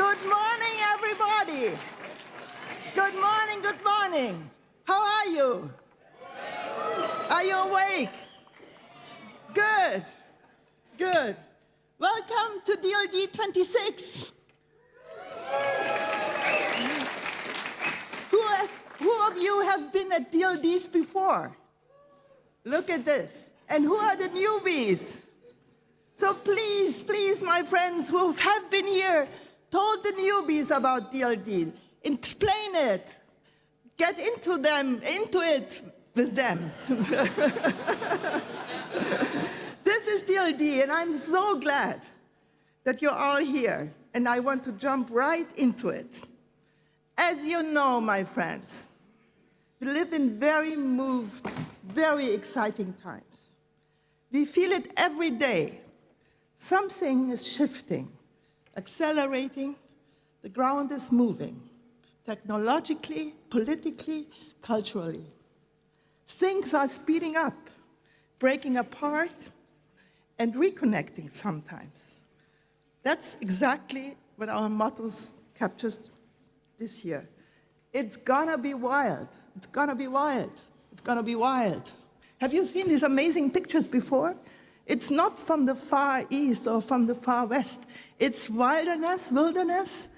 Good morning, everybody. Good morning, good morning. How are you? Are you awake? Good, good. Welcome to DLD26. Who of you have been at DLDs before? Look at this. And who are the newbies? So please, please, my friends who have been here, told the newbies about DLD. Explain it. Get into it with them. This is DLD, and I'm so glad that you're all here. And I want to jump right into it. As you know, my friends, we live in very moved, very exciting times. We feel it every day. Something is shifting, accelerating, the ground is moving, technologically, politically, culturally. Things are speeding up, breaking apart, and reconnecting sometimes. That's exactly what our motto captures this year. It's gonna be wild, it's gonna be wild, it's gonna be wild. Have you seen these amazing pictures before? It's not from the Far East or from the Far West. It's wilderness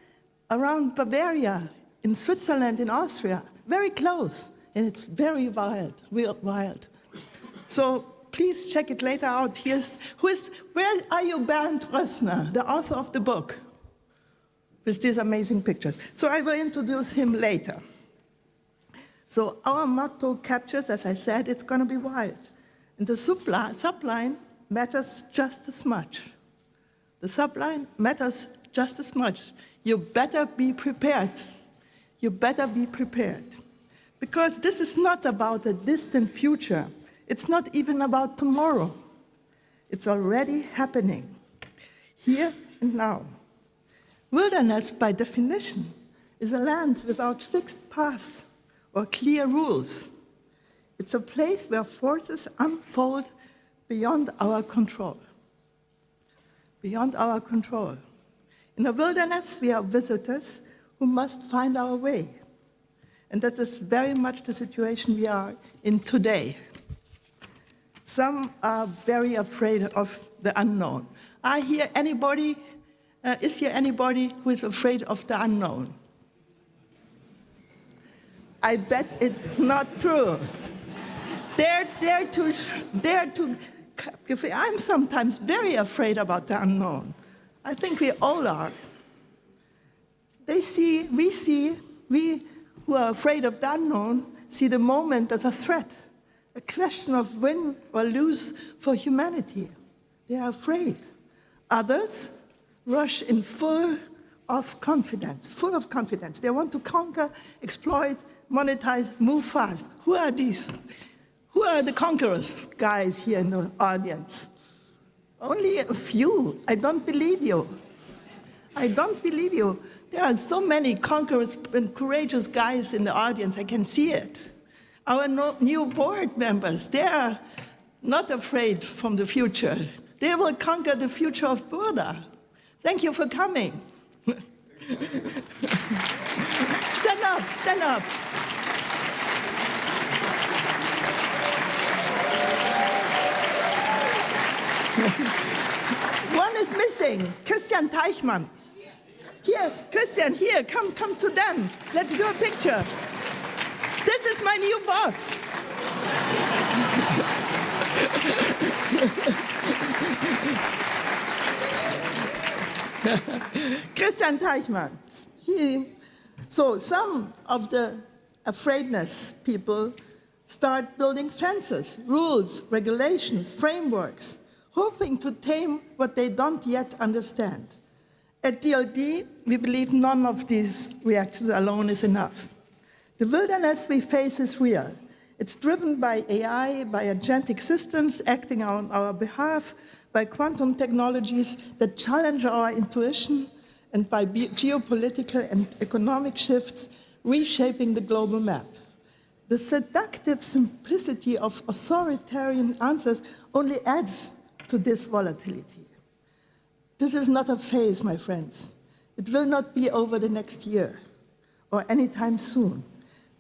around Bavaria, in Switzerland, in Austria, very close. And it's very wild, real wild. So please check it later out. Where are you, Bernd Rössner, the author of the book, with these amazing pictures? So I will introduce him later. So our motto captures, as I said, it's gonna be wild. And the subline matters just as much. The subline matters just as much. You better be prepared. You better be prepared. Because this is not about a distant future. It's not even about tomorrow. It's already happening, here and now. Wilderness, by definition, is a land without fixed paths or clear rules. It's a place where forces unfold beyond our control. Beyond our control. In the wilderness, we are visitors who must find our way. And that is very much the situation we are in today. Some are very afraid of the unknown. Is here anybody who is afraid of the unknown? I bet it's not true. I'm sometimes very afraid about the unknown. I think we all are. We who are afraid of the unknown see the moment as a threat, a question of win or lose for humanity. They are afraid. Others rush in full of confidence. They want to conquer, exploit, monetize, move fast. Who are these? Who are the conquerors, guys, here in the audience? Only a few. I don't believe you. I don't believe you. There are so many conquerors and courageous guys in the audience. I can see it. Our new board members, they are not afraid from the future. They will conquer the future of Burda. Thank you for coming. Stand up, stand up. One is missing, Christian Teichmann. Here, Christian, here, come to them. Let's do a picture. This is my new boss. Christian Teichmann. So some of the afraidness people start building fences, rules, regulations, frameworks, hoping to tame what they don't yet understand. At DLD, we believe none of these reactions alone is enough. The wilderness we face is real. It's driven by AI, by agentic systems acting on our behalf, by quantum technologies that challenge our intuition, and by geopolitical and economic shifts reshaping the global map. The seductive simplicity of authoritarian answers only adds to this volatility. This is not a phase, my friends. It will not be over the next year or anytime soon.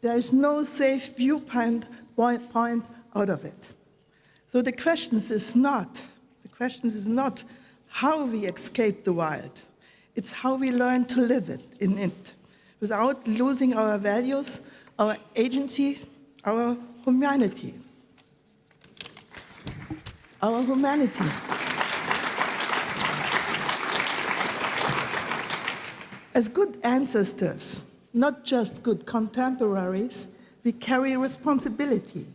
There is no safe viewpoint out of it. So the question is not how we escape the wild. It's how we learn to live in it without losing our values, our agency, our humanity. Our humanity. As good ancestors, not just good contemporaries, we carry responsibility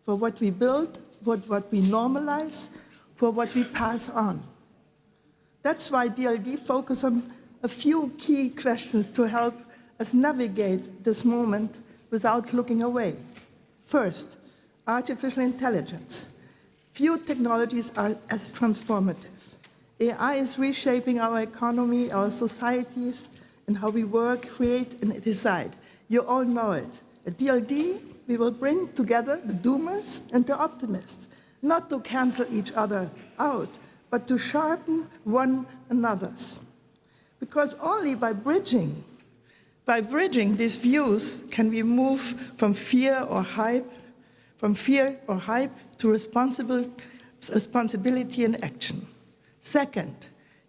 for what we build, for what we normalize, for what we pass on. That's why DLD focuses on a few key questions to help us navigate this moment without looking away. First, artificial intelligence. Few technologies are as transformative. AI is reshaping our economy, our societies, and how we work, create, and decide. You all know it. At DLD, we will bring together the doomers and the optimists, not to cancel each other out, but to sharpen one another's. Because only by bridging these views can we move from fear or hype to responsibility and action. Second,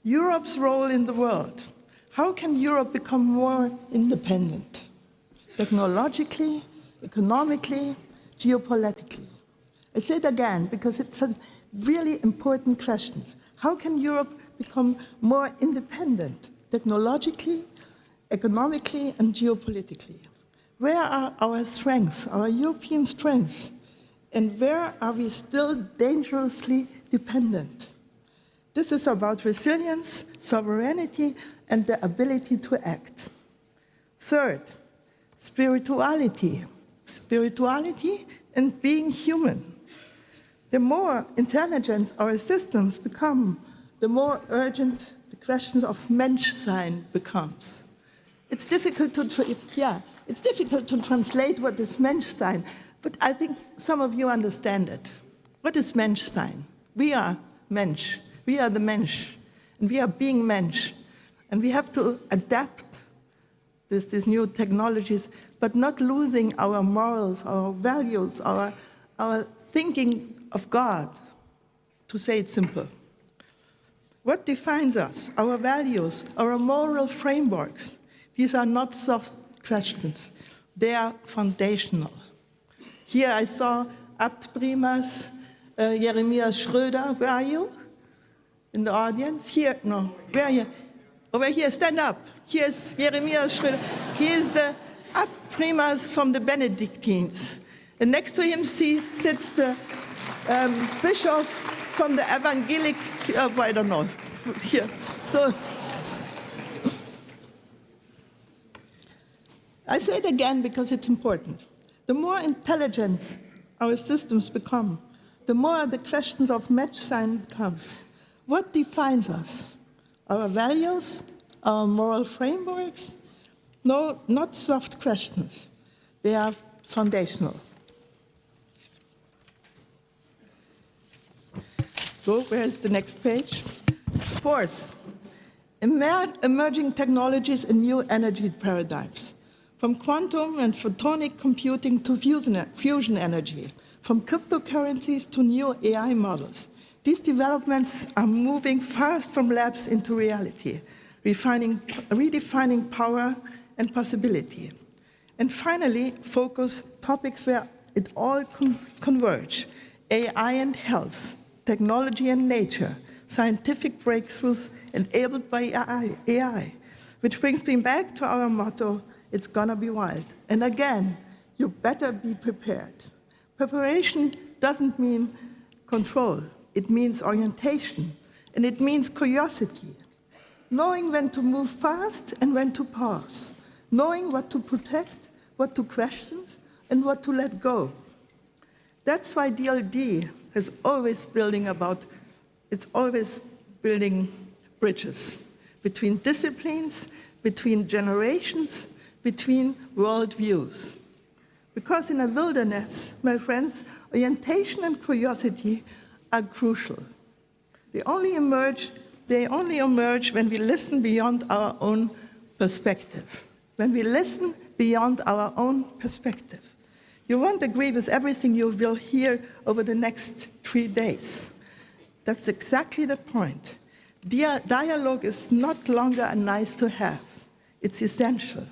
Europe's role in the world. How can Europe become more independent? Technologically, economically, geopolitically. I say it again because it's a really important question. How can Europe become more independent, technologically, economically, and geopolitically? Where are our strengths, our European strengths? And where are we still dangerously dependent? This is about resilience, sovereignty, and the ability to act. Third, spirituality. Spirituality and being human. The more intelligent our systems become, the more urgent the question of Menschsein becomes. It's difficult to translate what is Menschsein, but I think some of you understand it. What is Menschsein? We are Mensch. We are the Mensch, and we are being Mensch. And we have to adapt with these new technologies, but not losing our morals, our values, our thinking of God, to say it simple. What defines us? Our values, our moral frameworks. These are not soft questions. They are foundational. Here I saw Abt Primas, Jeremias Schröder. Where are you? In the audience? Here? No. Where are you? Over here, stand up. Here's Jeremias Schröder. He is the Abt Primas from the Benedictines. And next to him sits the bishop from the Evangelic, I don't know, here. So, I say it again because it's important. The more intelligent our systems become, the more the questions of Menschsein becomes. What defines us? Our values, our moral frameworks? No, not soft questions. They are foundational. So, where's the next page? Fourth, emerging technologies and new energy paradigms. From quantum and photonic computing to fusion energy, from cryptocurrencies to new AI models. These developments are moving fast from labs into reality, redefining power and possibility. And finally, focus topics where it all converge: AI and health, technology and nature, scientific breakthroughs enabled by AI, which brings me back to our motto, it's gonna be wild. And again, you better be prepared. Preparation doesn't mean control. It means orientation, and it means curiosity. Knowing when to move fast and when to pause. Knowing what to protect, what to question, and what to let go. That's why DLD is always building bridges between disciplines, between generations, between worldviews. Because in a wilderness, my friends, orientation and curiosity are crucial. They only emerge they only emerge when we listen beyond our own perspective. When we listen beyond our own perspective. You won't agree with everything you will hear over the next 3 days. That's exactly the point. Dialogue is not longer a nice to have. It's essential.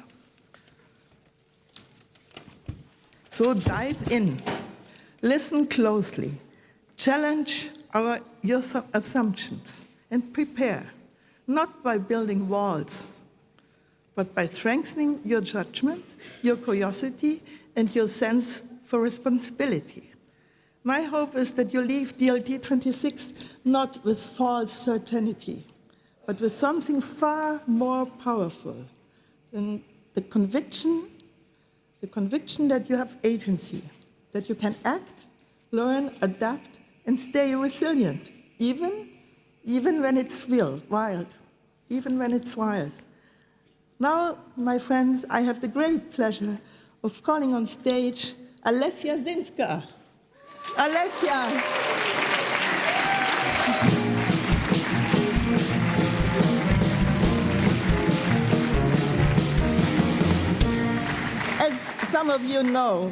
So dive in, listen closely, challenge your assumptions, and prepare, not by building walls, but by strengthening your judgment, your curiosity, and your sense for responsibility. My hope is that you leave DLD26 not with false certainty, but with something far more powerful than the conviction that you have agency, that you can act, learn, adapt, and stay resilient, even when it's wild, even when it's wild. Now, my friends, I have the great pleasure of calling on stage Alessia Sinzger. Alessia. As some of you know,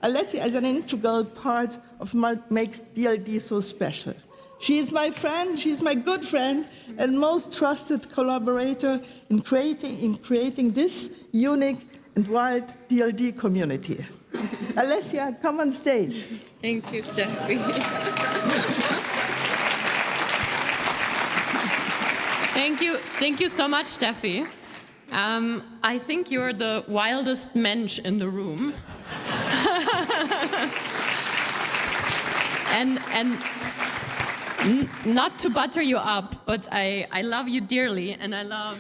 Alessia is an integral part of what makes DLD so special. She is my friend, she's my good friend, and most trusted collaborator in creating this unique and wild DLD community. Alessia, come on stage. Thank you, Steffi. Thank you so much, Steffi. I think you're the wildest mensch in the room. and not to butter you up, but I love you dearly, and I love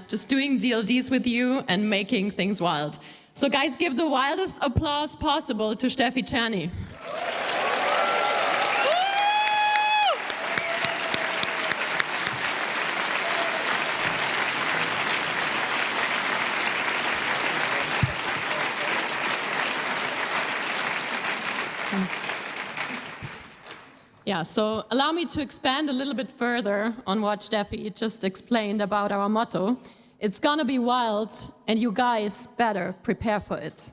just doing DLDs with you and making things wild. So guys, give the wildest applause possible to Steffi Czerny. Yeah, so allow me to expand a little bit further on what Steffi just explained about our motto. It's gonna be wild, and you guys better prepare for it.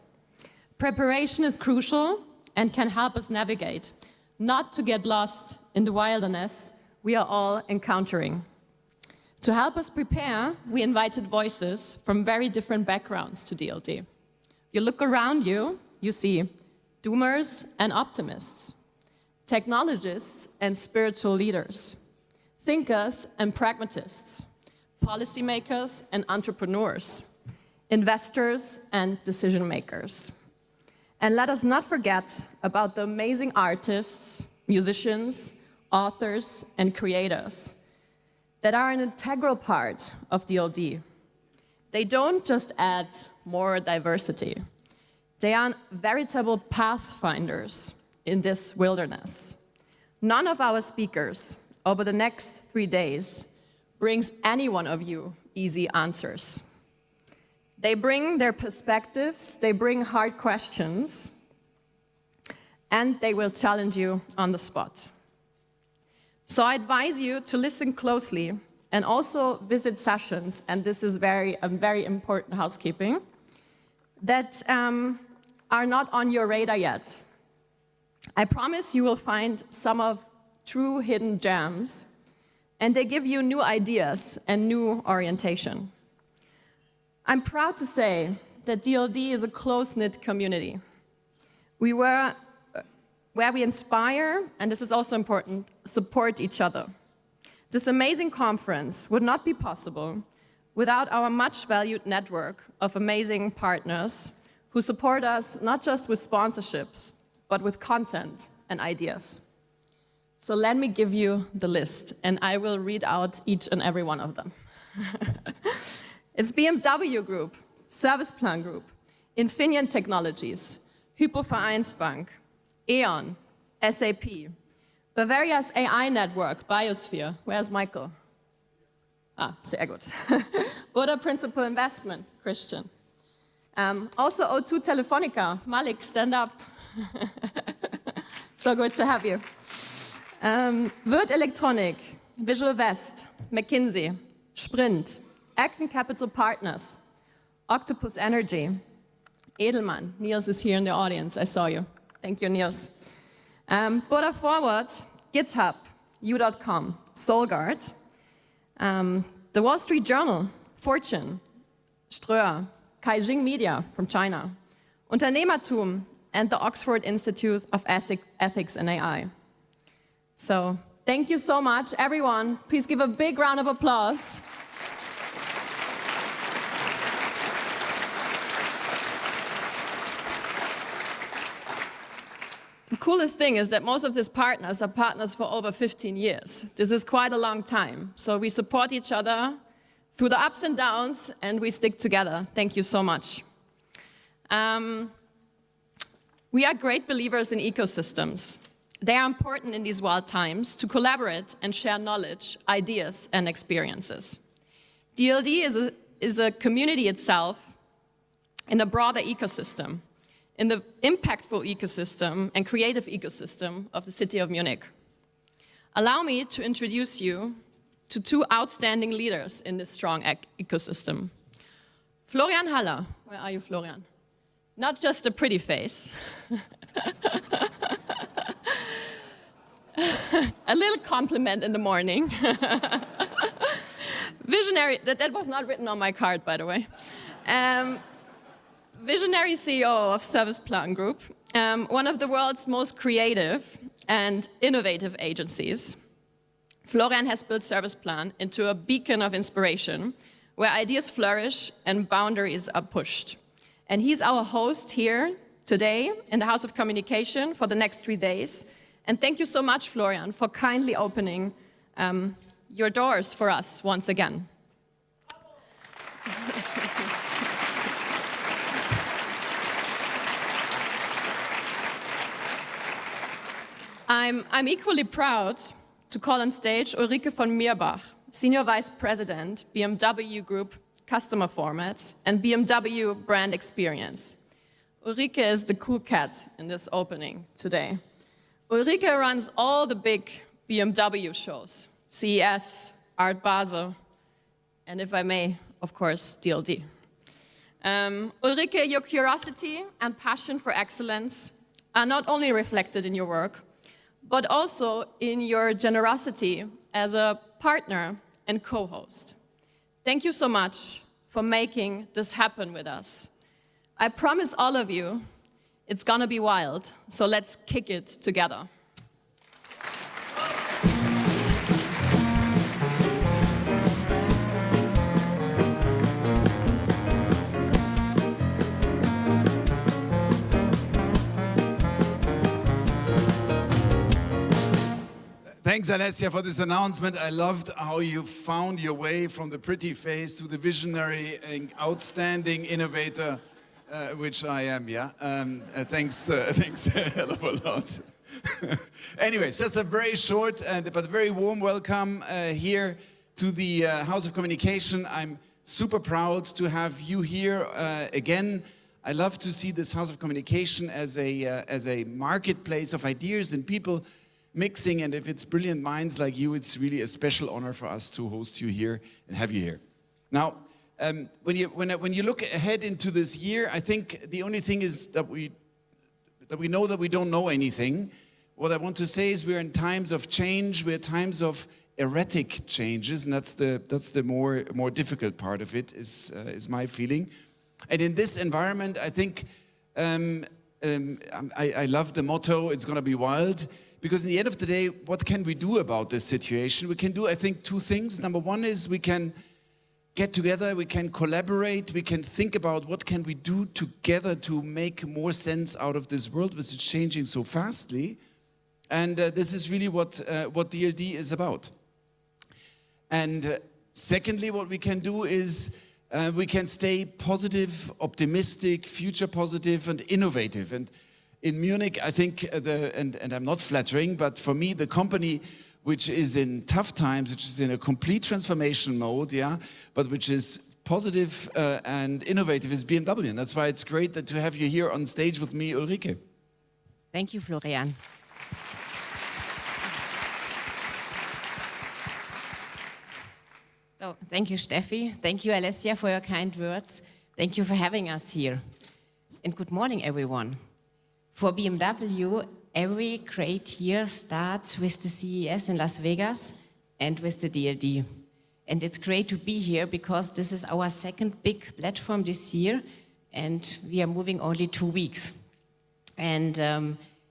Preparation is crucial and can help us navigate, not to get lost in the wilderness we are all encountering. To help us prepare, we invited voices from very different backgrounds to DLD. You look around you, you see doomers and optimists, technologists and spiritual leaders, thinkers and pragmatists, policymakers and entrepreneurs, investors and decision makers. And let us not forget about the amazing artists, musicians, authors, and creators that are an integral part of DLD. They don't just add more diversity. They are veritable pathfinders in this wilderness. None of our speakers over the next 3 days brings any one of you easy answers. They bring their perspectives, they bring hard questions, and they will challenge you on the spot. So I advise you to listen closely and also visit sessions, and this is very important housekeeping, that are not on your radar yet. I promise you will find some of true hidden gems, and they give you new ideas and new orientation. I'm proud to say that DLD is a close-knit community. Where we inspire, and this is also important, support each other. This amazing conference would not be possible without our much-valued network of amazing partners who support us not just with sponsorships, but with content and ideas. So let me give you the list, and I will read out each and every one of them. It's BMW Group, Serviceplan Group, Infineon Technologies, Hypovereinsbank, E.ON, SAP, Bavaria's AI network, Biosphere. Where's Michael? Ah, sehr gut. Buddha Principal Investment, Christian. Also O2 Telefonica, Malik, stand up. So good to have you. Wirt Electronic, Visual West, McKinsey, Sprint, Acton Capital Partners, Octopus Energy, Edelman. Niels is here in the audience, I saw you. Thank you, Niels. Buddha Forward, GitHub, U.com, Soulguard, the Wall Street Journal, Fortune, Ströer, Kaijing Media from China, Unternehmertum, and the Oxford Institute of Ethics and AI. So, thank you so much, everyone. Please give a big round of applause. The coolest thing is that most of these partners are partners for over 15 years. This is quite a long time. So we support each other through the ups and downs, and we stick together. Thank you so much. We are great believers in ecosystems. They are important in these wild times to collaborate and share knowledge, ideas, and experiences. DLD is a community itself in a broader ecosystem, in the impactful ecosystem and creative ecosystem of the city of Munich. Allow me to introduce you to two outstanding leaders in this strong ecosystem. Florian Haller. Where are you, Florian? Not just a pretty face. A little compliment in the morning. Visionary, that was not written on my card, by the way. Visionary CEO of Serviceplan Group, one of the world's most creative and innovative agencies. Florian has built Serviceplan into a beacon of inspiration where ideas flourish and boundaries are pushed. And he's our host here today in the House of Communication for the next 3 days. And thank you so much, Florian, for kindly opening your doors for us once again. I'm equally proud to call on stage Ulrike von Mirbach, Senior Vice President, BMW Group Customer Formats and BMW Brand Experience. Ulrike is the cool cat in this opening today. Ulrike runs all the big BMW shows, CES, Art Basel, and if I may, of course, DLD. Ulrike, your curiosity and passion for excellence are not only reflected in your work, but also in your generosity as a partner and co-host. Thank you so much for making this happen with us. I promise all of you, it's gonna be wild, so let's kick it together. Thanks, Alessia, for this announcement. I loved how you found your way from the pretty face to the visionary and outstanding innovator, which I am, yeah. Thanks a hell of a lot. Anyways, just a very short but very warm welcome here to the House of Communication. I'm super proud to have you here again. I love to see this House of Communication as a marketplace of ideas and people mixing, and if it's brilliant minds like you, it's really a special honor for us to host you here and have you here. Now, when you look ahead into this year, I think the only thing is that we know that we don't know anything. What I want to say is we're in times of change, we're times of erratic changes, and that's the more difficult part of it, is my feeling. And in this environment, I think I love the motto, it's gonna be wild. Because in the end of the day, what can we do about this situation? We can do, I think, two things. Number one is we can get together, we can collaborate, we can think about what can we do together to make more sense out of this world which is changing so fastly. And this is really what DLD is about. And secondly, what we can do is we can stay positive, optimistic, future positive, and innovative. And in Munich, I think, and I'm not flattering, but for me, the company which is in tough times, which is in a complete transformation mode, yeah, but which is positive and innovative is BMW. And that's why it's great to have you here on stage with me, Ulrike. Thank you, Florian. So, thank you, Steffi. Thank you, Alessia, for your kind words. Thank you for having us here. And good morning, everyone. For BMW, every great year starts with the CES in Las Vegas and with the DLD. And it's great to be here because this is our second big platform this year, and we are moving only 2 weeks. And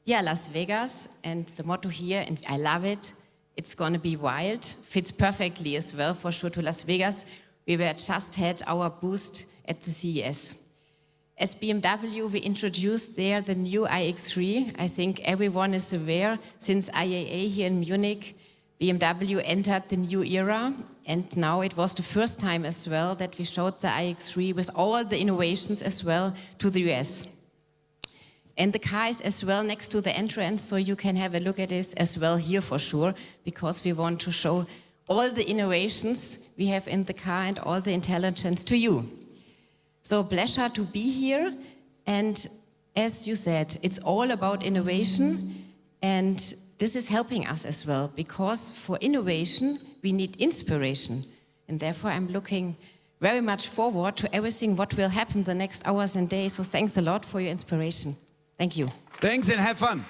Las Vegas, and the motto here, and I love it, it's gonna be wild, fits perfectly as well for sure to Las Vegas. We were just had our booth at the CES. As BMW, we introduced there the new iX3. I think everyone is aware, since IAA here in Munich, BMW entered the new era, and now it was the first time as well that we showed the iX3 with all the innovations as well to the US. And the car is as well next to the entrance, so you can have a look at it as well here for sure, because we want to show all the innovations we have in the car and all the intelligence to you. So pleasure to be here, and as you said, it's all about innovation, and this is helping us as well, because for innovation we need inspiration, and therefore I'm looking very much forward to everything what will happen the next hours and days, so thanks a lot for your inspiration. Thank you. Thanks and have fun.